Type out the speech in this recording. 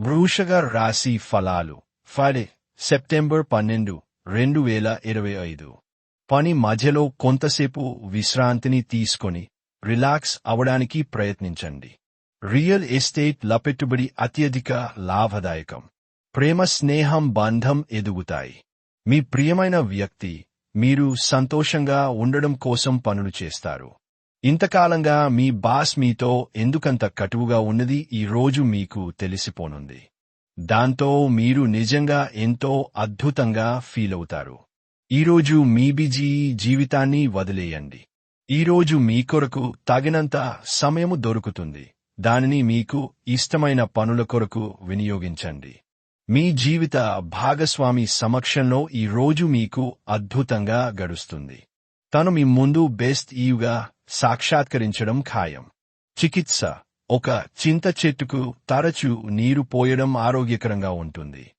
వృషభ రాశి ఫలాలు ఫ్రైడే సెప్టెంబర్ 12, 2025. పని మధ్యలో కొంతసేపు విశ్రాంతిని తీసుకొని రిలాక్స్ అవడానికి ప్రయత్నించండి. రియల్ ఎస్టేట్ పెట్టుబడి అత్యధిక లాభదాయకం. ప్రేమ స్నేహం బంధం ఎదుగుతాయి. మీ ప్రియమైన వ్యక్తి మీరు సంతోషంగా ఉండడం కోసం పనులు చేస్తారు. ఇంతకాలంగా మీ బాస్ మీతో ఎందుకంత కటువుగా ఉన్నది ఈ రోజు మీకు తెలిసిపోనుంది. దాంతో మీరు నిజంగా ఎంతో అద్భుతంగా ఫీలవుతారు. ఈరోజు మీ బిజీ జీవితాన్ని వదిలేయండి. ఈరోజు మీ కొరకు తగినంత సమయము దొరుకుతుంది. దానిని మీకు ఇష్టమైన పనుల కొరకు వినియోగించండి. మీ జీవిత భాగస్వామి సమక్షంలో ఈ రోజు మీకు అద్భుతంగా గడుస్తుంది. తను మీ ముందు బెస్ట్ ఈవ్గా సాక్షాత్కరించడం ఖాయం. చికిత్స ఒక చింత చెట్టుకు తరచూ నీరు పోయడం ఆరోగ్యకరంగా ఉంటుంది.